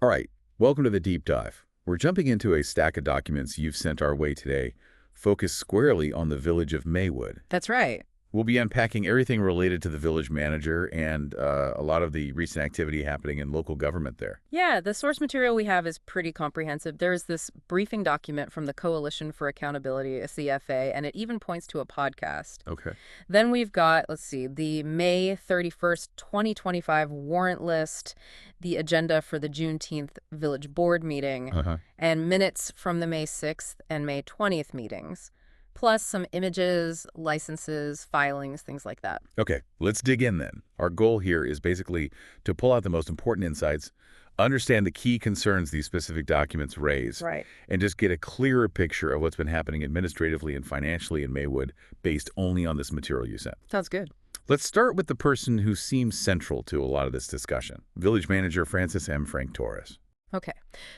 All right, welcome to the deep dive. We're jumping into a stack of documents you've sent our way today, focused squarely on the village of Maywood. That's right. We'll be unpacking everything related to the village manager and a lot of the recent activity happening in local government there. Yeah, the source material we have is pretty comprehensive. There's this briefing document from the Coalition for Accountability, a CFA, and it even points to a podcast. Okay. Then we've got, let's see, the May 31st, 2025 warrant list, the agenda for the Juneteenth Village Board meeting, Uh-huh. and minutes from the May 6th and May 20th meetings, plus some images, licenses, filings, things like that. Okay, let's dig in then. Our goal here is basically to pull out the most important insights, understand the key concerns these specific documents raise, Right. and just get a clearer picture of what's been happening administratively and financially in Maywood based only on this material you sent. Sounds good. Let's start with the person who seems central to a lot of this discussion, Village Manager Francis M. Frank Torres. Okay.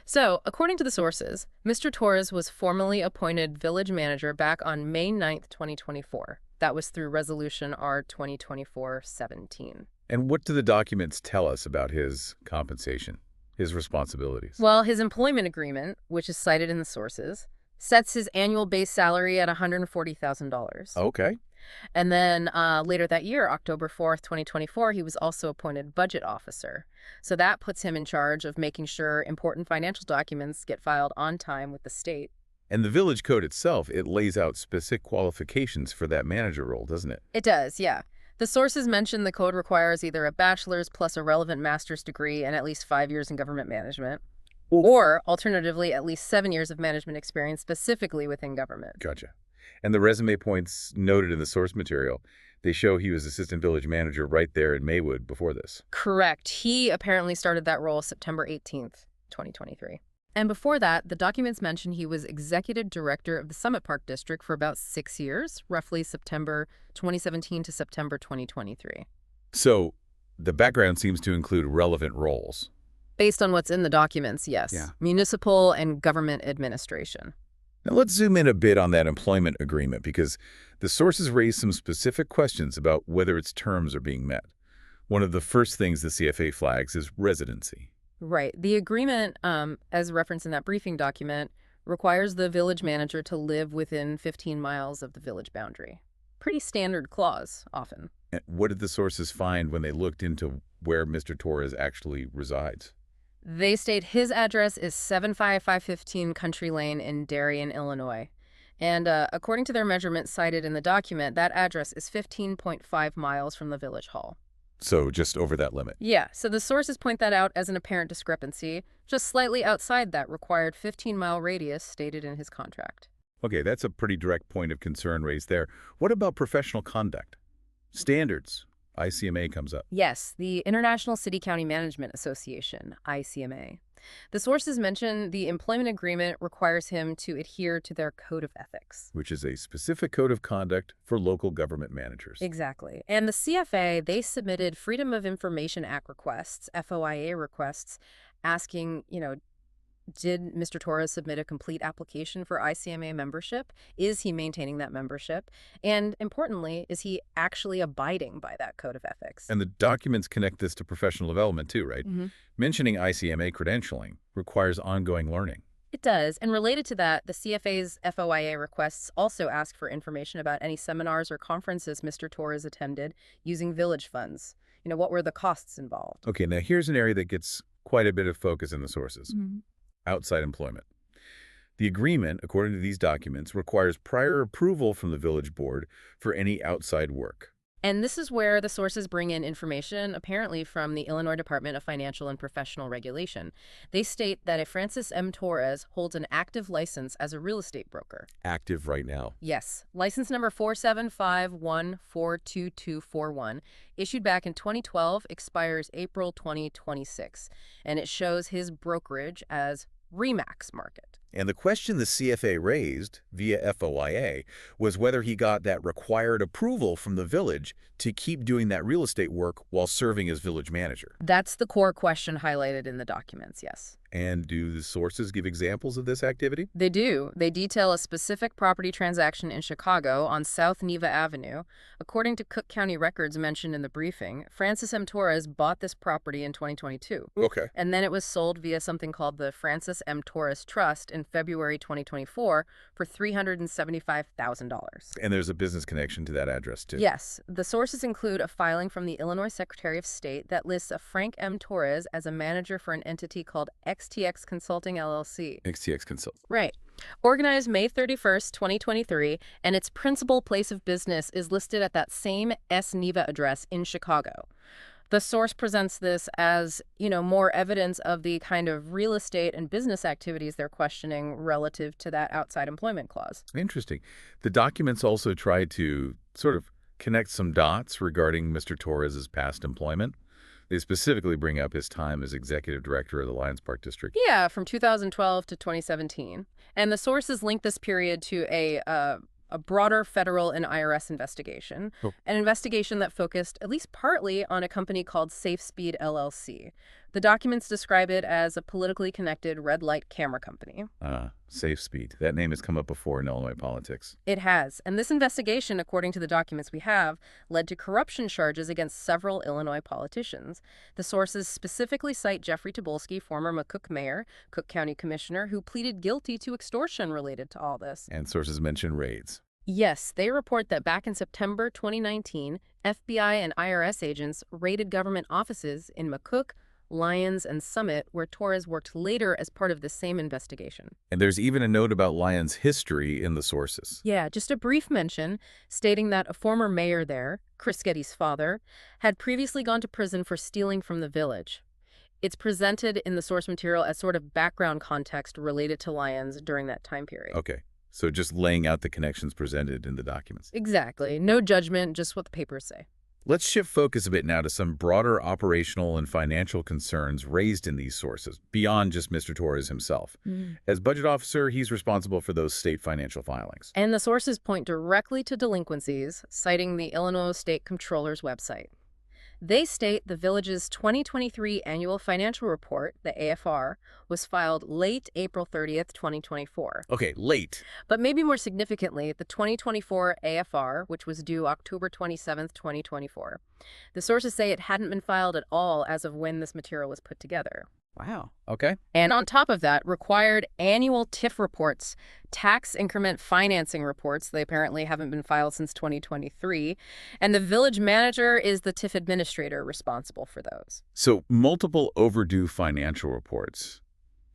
So, according to the sources, Mr. Torres was formally appointed village manager back on May 9th, 2024. That was through Resolution R 2024-17. And what do the documents tell us about his compensation, his responsibilities? Well, his employment agreement, which is cited in the sources, sets his annual base salary at $140,000. Okay. And then later that year, October 4th, 2024, he was also appointed budget officer. So that puts him in charge of making sure important financial documents get filed on time with the state. And the village code itself, it lays out specific qualifications for that manager role, doesn't it? It does, yeah. The sources mention the code requires either a bachelor's plus a relevant master's degree and at least 5 years in government management, or alternatively, at least 7 years of management experience specifically within government. Gotcha. And the resume points noted in the source material, they show he was assistant village manager right there in Maywood before this. Correct. He apparently started that role September 18th, 2023. And before that, the documents mention he was executive director of the Summit Park District for about 6 years, roughly September 2017 to September 2023. So the background seems to include relevant roles. Based on what's in the documents, yes. Yeah. Municipal and government administration. Now let's zoom in a bit on that employment agreement because the sources raise some specific questions about whether its terms are being met. One of the first things the CFA flags is residency. Right. The agreement, as referenced in that briefing document, requires the village manager to live within 15 miles of the village boundary. Pretty standard clause, often. And what did the sources find when they looked into where Mr. Torres actually resides? They state his address is 75515 Country Lane in Darien, Illinois. And according to their measurements cited in the document, that address is 15.5 miles from the village hall. So just over that limit. Yeah, so the sources point that out as an apparent discrepancy, just slightly outside that required 15-mile radius stated in his contract. Okay, that's a pretty direct point of concern raised there. What about professional conduct? Standards. ICMA comes up. Yes, the International City-County Management Association, ICMA. The sources mention the employment agreement requires him to adhere to their code of ethics. Which is a specific code of conduct for local government managers. Exactly. And the CFA, they submitted Freedom of Information Act requests, FOIA requests, asking, did Mr. Torres submit a complete application for ICMA membership? Is he maintaining that membership? And importantly, is he actually abiding by that code of ethics? And the documents connect this to professional development too, right? Mm-hmm. Mentioning ICMA credentialing requires ongoing learning. It does. And related to that, the CFA's FOIA requests also ask for information about any seminars or conferences Mr. Torres attended using village funds. What were the costs involved? Okay, now here's an area that gets quite a bit of focus in the sources. Mm-hmm. Outside employment. The agreement, according to these documents, requires prior approval from the village board for any outside work. And this is where the sources bring in information, apparently from the Illinois Department of Financial and Professional Regulation. They state that if Francis M. Torres holds an active license as a real estate broker. Active right now. Yes. License number 475142241, issued back in 2012, expires April 2026. And it shows his brokerage as RE/MAX Market. And the question the CFA raised via FOIA was whether he got that required approval from the village to keep doing that real estate work while serving as village manager. That's the core question highlighted in the documents, yes. And do the sources give examples of this activity? They do. They detail a specific property transaction in Chicago on South Neva Avenue. According to Cook County records mentioned in the briefing, Francis M. Torres bought this property in 2022. Okay. And then it was sold via something called the Francis M. Torres Trust in February 2024 for $375,000. And there's a business connection to that address, too. Yes, the sources include a filing from the Illinois Secretary of State that lists a Frank M. Torres as a manager for an entity called XTX Consulting LLC. XTX Consult. Right. Organized May 31st, 2023, and its principal place of business is listed at that same S. Neva address in Chicago. The source presents this as, more evidence of the kind of real estate and business activities they're questioning relative to that outside employment clause. Interesting. The documents also try to sort of connect some dots regarding Mr. Torres's past employment. They specifically bring up his time as executive director of the Lions Park District. Yeah, from 2012 to 2017. And the sources link this period to a broader federal and IRS investigation, an investigation that focused at least partly on a company called SafeSpeed LLC. The documents describe it as a politically connected red light camera company. SafeSpeed. That name has come up before in Illinois politics. It has. And this investigation, according to the documents we have, led to corruption charges against several Illinois politicians. The sources specifically cite Jeffrey Tobolsky, former McCook mayor, Cook County commissioner, who pleaded guilty to extortion related to all this. And sources mention raids. Yes, they report that back in September 2019, FBI and IRS agents raided government offices in McCook, Lyons, and Summit, where Torres worked later as part of the same investigation. And there's even a note about Lyons' history in the sources. Yeah, just a brief mention stating that a former mayor there, Chris Getty's father, had previously gone to prison for stealing from the village. It's presented in the source material as sort of background context related to Lyons during that time period. Okay. So just laying out the connections presented in the documents. Exactly. No judgment, just what the papers say. Let's shift focus a bit now to some broader operational and financial concerns raised in these sources, beyond just Mr. Torres himself. As budget officer, he's responsible for those state financial filings. And the sources point directly to delinquencies, citing the Illinois State Comptroller's website. They state the village's 2023 annual financial report, the AFR, was filed late April 30th, 2024. Okay, late. But maybe more significantly, the 2024 AFR, which was due October 27th, 2024. The sources say it hadn't been filed at all as of when this material was put together. Wow. Okay. And on top of that, required annual TIF reports, tax increment financing reports. They apparently haven't been filed since 2023. And the village manager is the TIF administrator responsible for those. So multiple overdue financial reports.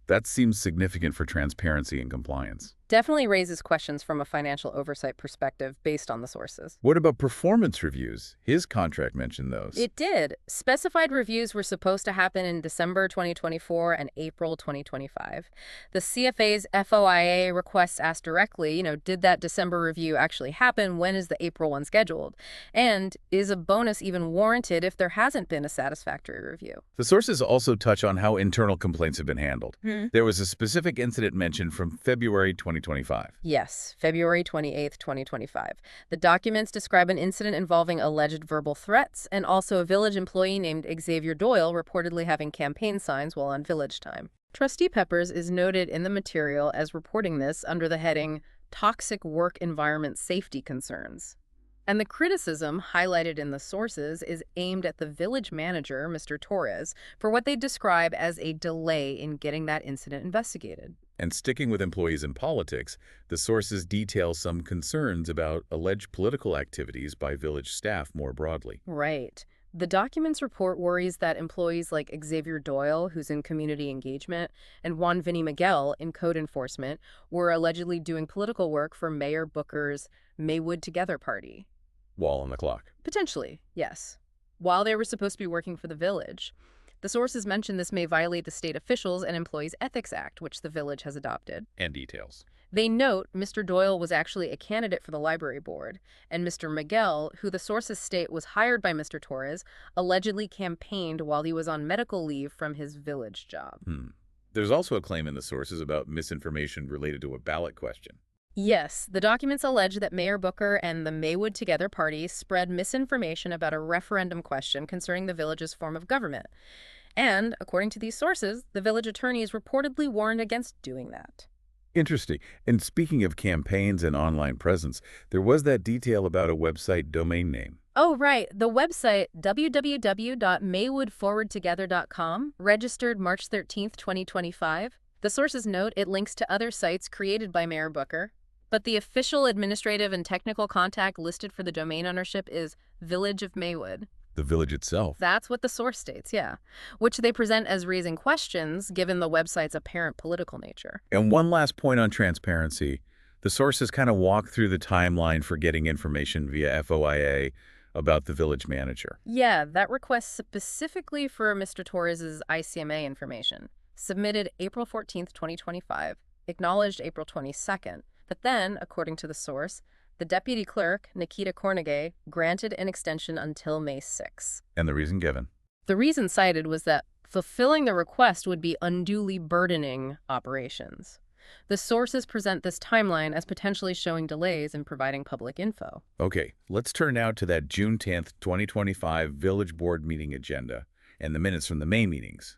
That seems significant for transparency and compliance. Definitely raises questions from a financial oversight perspective based on the sources. What about performance reviews? His contract mentioned those. It did. Specified reviews were supposed to happen in December 2024 and April 2025. The CFA's FOIA requests asked directly, did that December review actually happen? When is the April one scheduled? And is a bonus even warranted if there hasn't been a satisfactory review? The sources also touch on how internal complaints have been handled. There was a specific incident mentioned from February 2025. Yes, February 28th, 2025. The documents describe an incident involving alleged verbal threats and also a village employee named Xavier Doyle reportedly having campaign signs while on village time. Trustee Peppers is noted in the material as reporting this under the heading Toxic Work Environment Safety Concerns. And the criticism highlighted in the sources is aimed at the village manager, Mr. Torres, for what they describe as a delay in getting that incident investigated. And sticking with employees in politics, the sources detail some concerns about alleged political activities by village staff more broadly. Right. The documents report worries that employees like Xavier Doyle, who's in community engagement, and Juan Vinny Miguel in code enforcement were allegedly doing political work for Mayor Booker's Maywood Together party. Wall on the clock. Potentially, yes. While they were supposed to be working for the village. The sources mention this may violate the State Officials and Employees Ethics Act, which the village has adopted. And details. They note Mr. Doyle was actually a candidate for the library board, and Mr. Miguel, who the sources state was hired by Mr. Torres, allegedly campaigned while he was on medical leave from his village job. There's also a claim in the sources about misinformation related to a ballot question. Yes, the documents allege that Mayor Booker and the Maywood Together party spread misinformation about a referendum question concerning the village's form of government. And, according to these sources, the village attorneys reportedly warned against doing that. Interesting. And speaking of campaigns and online presence, there was that detail about a website domain name. Oh, right. The website www.maywoodforwardtogether.com registered March 13th, 2025. The sources note it links to other sites created by Mayor Booker, but the official administrative and technical contact listed for the domain ownership is Village of Maywood. The village itself. That's what the source states, yeah, which they present as raising questions given the website's apparent political nature. And one last point on transparency. The sources kind of walk through the timeline for getting information via FOIA about the village manager. Yeah, that request specifically for Mr. Torres's ICMA information, submitted April 14th, 2025, acknowledged April 22nd, but then, according to the source, the deputy clerk, Nikita Kornegay, granted an extension until May 6. And the reason given? The reason cited was that fulfilling the request would be unduly burdening operations. The sources present this timeline as potentially showing delays in providing public info. Okay, let's turn now to that June 10th, 2025 Village Board meeting agenda and the minutes from the May meetings.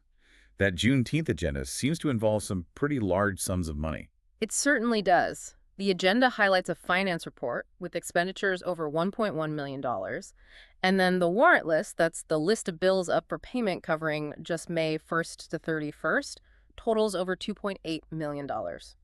That Juneteenth agenda seems to involve some pretty large sums of money. It certainly does. The agenda highlights a finance report with expenditures over $1.1 million, and then the warrant list, that's the list of bills up for payment covering just May 1st to 31st, totals over $2.8 million.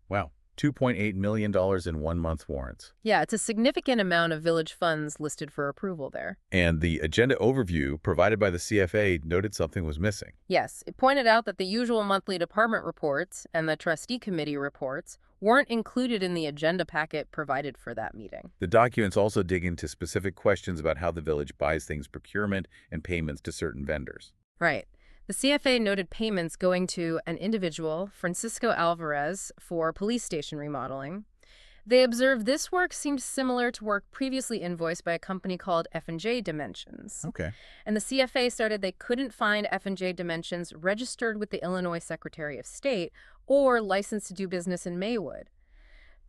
Wow, $2.8 million in 1 month warrants. Yeah, it's a significant amount of village funds listed for approval there. And the agenda overview provided by the CFA noted something was missing. Yes, it pointed out that the usual monthly department reports and the trustee committee reports weren't included in the agenda packet provided for that meeting. The documents also dig into specific questions about how the village buys things, procurement, and payments to certain vendors. Right. The CFA noted payments going to an individual, Francisco Alvarez, for police station remodeling. They observed this work seemed similar to work previously invoiced by a company called F&J Dimensions. Okay. And the CFA started they couldn't find F&J Dimensions registered with the Illinois Secretary of State or licensed to do business in Maywood.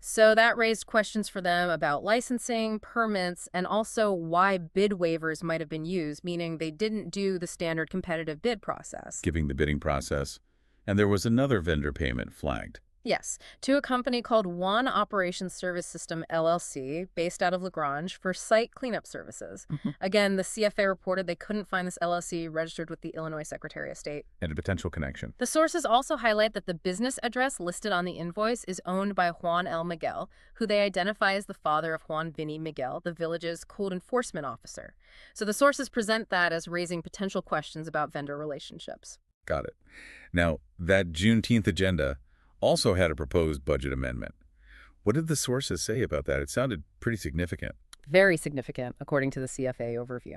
So that raised questions for them about licensing, permits, and also why bid waivers might have been used, meaning they didn't do the standard competitive bid process. Giving the bidding process. And there was another vendor payment flagged. Yes, to a company called One Operations Service System, LLC, based out of LaGrange, for site cleanup services. Again, the CFA reported they couldn't find this LLC registered with the Illinois Secretary of State. And a potential connection. The sources also highlight that the business address listed on the invoice is owned by Juan L. Miguel, who they identify as the father of Juan Vinny Miguel, the village's code enforcement officer. So the sources present that as raising potential questions about vendor relationships. Got it. Now, that Juneteenth agenda also had a proposed budget amendment. What did the sources say about that? It sounded pretty significant. Very significant, according to the CFA overview.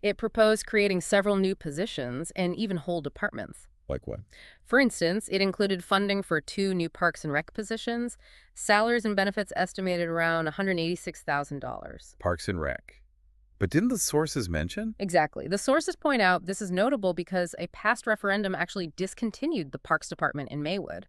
It proposed creating several new positions and even whole departments. Like what? For instance, it included funding for 2 new Parks and Rec positions, salaries and benefits estimated around $186,000. Parks and Rec. But didn't the sources mention? Exactly. The sources point out this is notable because a past referendum actually discontinued the Parks Department in Maywood.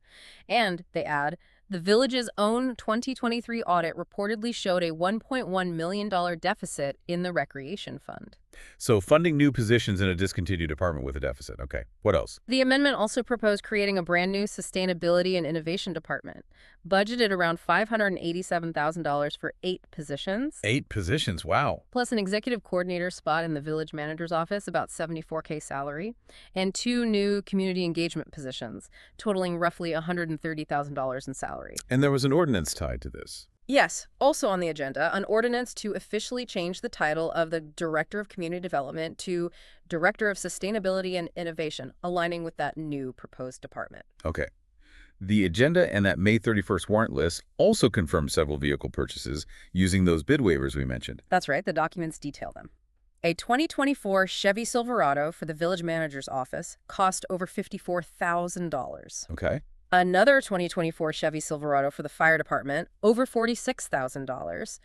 And, they add, the village's own 2023 audit reportedly showed a $1.1 million deficit in the Recreation Fund. So funding new positions in a discontinued department with a deficit. Okay. What else? The amendment also proposed creating a brand new Sustainability and Innovation Department, budgeted around $587,000 for 8 positions. 8 positions. Wow. Plus an executive coordinator spot in the village manager's office, about $74K salary, and 2 new community engagement positions, totaling roughly $130,000 in salary. And there was an ordinance tied to this. Yes, also on the agenda, an ordinance to officially change the title of the Director of Community Development to Director of Sustainability and Innovation, aligning with that new proposed department. Okay. The agenda and that May 31st warrant list also confirmed several vehicle purchases using those bid waivers we mentioned. That's right, the documents detail them. A 2024 Chevy Silverado for the village manager's office cost over $54,000. Okay. Another 2024 Chevy Silverado for the fire department, over $46,000.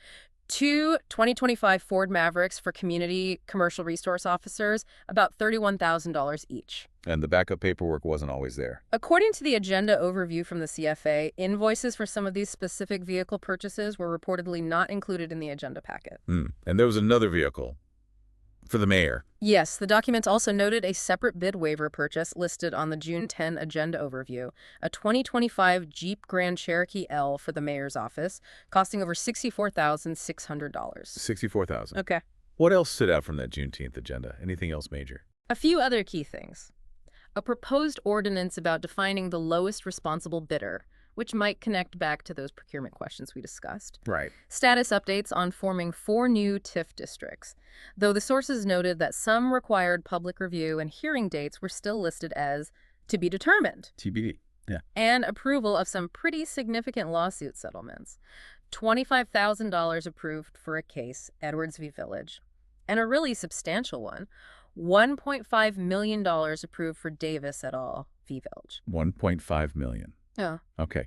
2 2025 Ford Mavericks for community commercial resource officers, about $31,000 each. And the backup paperwork wasn't always there. According to the agenda overview from the CFA, invoices for some of these specific vehicle purchases were reportedly not included in the agenda packet. And there was another vehicle. For the mayor. Yes, the documents also noted a separate bid waiver purchase listed on the June 10 agenda overview, a 2025 Jeep Grand Cherokee L for the mayor's office, costing over $64,600. 64,000. Okay. What else stood out from that Juneteenth agenda? Anything else major? A few other key things. A proposed ordinance about defining the lowest responsible bidder, which might connect back to those procurement questions we discussed. Right. Status updates on forming 4 new TIF districts, though the sources noted that some required public review and hearing dates were still listed as to be determined. TBD. Yeah. And approval of some pretty significant lawsuit settlements. $25,000 approved for a case, Edwards v. Village, and a really substantial one, $1.5 million approved for Davis et al. V. Village. 1.5 million. Yeah. Okay.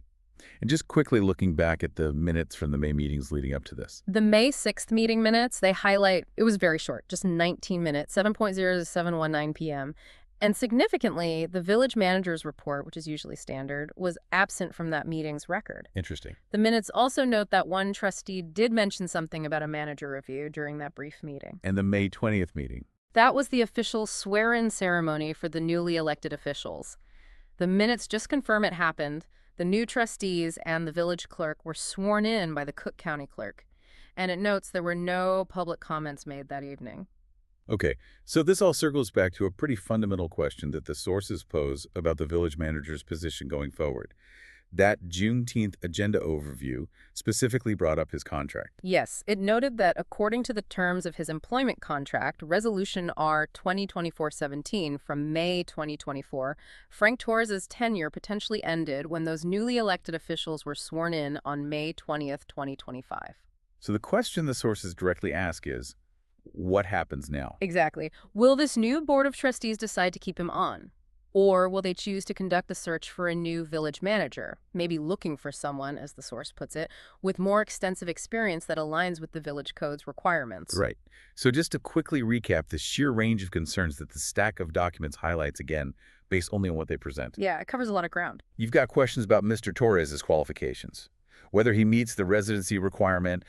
And just quickly looking back at the minutes from the May meetings leading up to this. The May 6th meeting minutes, they highlight, it was very short, just 19 minutes, 7:0 to 7:19 p.m. And significantly, the village manager's report, which is usually standard, was absent from that meeting's record. Interesting. The minutes also note that one trustee did mention something about a manager review during that brief meeting. And the May 20th meeting. That was the official swear-in ceremony for the newly elected officials. The minutes just confirm it happened. The new trustees and the village clerk were sworn in by the Cook County clerk. And it notes there were no public comments made that evening. Okay, so this all circles back to a pretty fundamental question that the sources pose about the village manager's position going forward. That Juneteenth agenda overview specifically brought up his contract. Yes, it noted that according to the terms of his employment contract, Resolution R 2024-17 from May 2024, Frank Torres' tenure potentially ended when those newly elected officials were sworn in on May 20th, 2025. So the question the sources directly ask is, what happens now? Exactly. Will this new board of trustees decide to keep him on? Or will they choose to conduct the search for a new village manager, maybe looking for someone, as the source puts it, with more extensive experience that aligns with the village code's requirements? Right. So just to quickly recap the sheer range of concerns that the stack of documents highlights again, based only on what they present. Yeah, it covers a lot of ground. You've got questions about Mr. Torres' qualifications, whether he meets the residency requirement,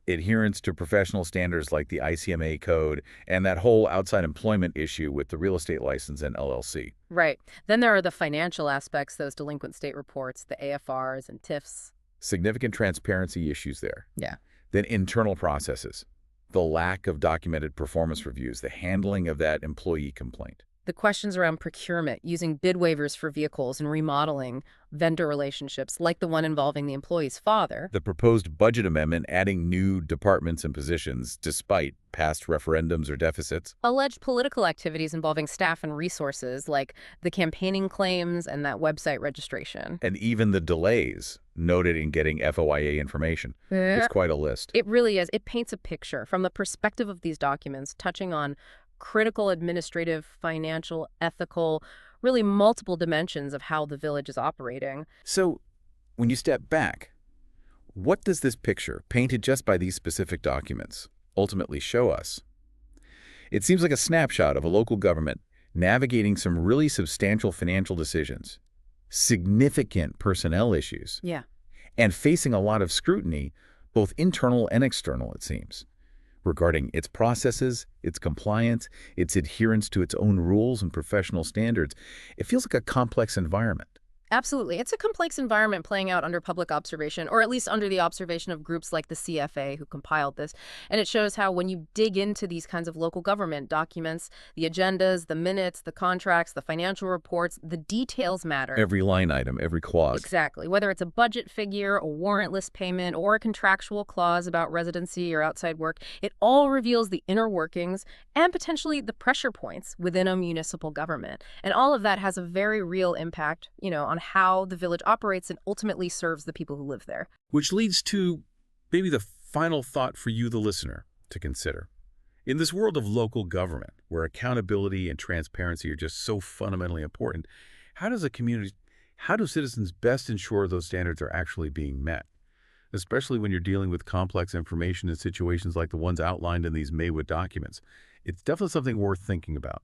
adherence to professional standards like the ICMA code, and that whole outside employment issue with the real estate license and LLC. Right. Then there are the financial aspects, those delinquent state reports, the AFRs and TIFs. Significant transparency issues there. Yeah. Then internal processes, the lack of documented performance reviews, the handling of that employee complaint. The questions around procurement, using bid waivers for vehicles and remodeling vendor relationships, like the one involving the employee's father. The proposed budget amendment adding new departments and positions despite past referendums or deficits. Alleged political activities involving staff and resources, like the campaigning claims and that website registration. And even the delays noted in getting FOIA information. It's quite a list. It really is. It paints a picture from the perspective of these documents, touching on critical administrative, financial, ethical, really multiple dimensions of how the village is operating. So, when you step back, what does this picture, painted just by these specific documents, ultimately show us? It seems like a snapshot of a local government navigating some really substantial financial decisions, significant personnel issues, and facing a lot of scrutiny, both internal and external, it seems, regarding its processes, its compliance, its adherence to its own rules and professional standards. It feels like a complex environment. Absolutely. It's a complex environment playing out under public observation, or at least under the observation of groups like the CFA who compiled this. And it shows how when you dig into these kinds of local government documents, the agendas, the minutes, the contracts, the financial reports, the details matter. Every line item, every clause. Exactly. Whether it's a budget figure, a warrantless payment, or a contractual clause about residency or outside work, it all reveals the inner workings and potentially the pressure points within a municipal government. And all of that has a very real impact, on how the village operates and ultimately serves the people who live there. Which leads to maybe the final thought for you, the listener, to consider. In this world of local government, where accountability and transparency are just so fundamentally important, how do citizens best ensure those standards are actually being met? Especially when you're dealing with complex information in situations like the ones outlined in these Maywood documents. It's definitely something worth thinking about.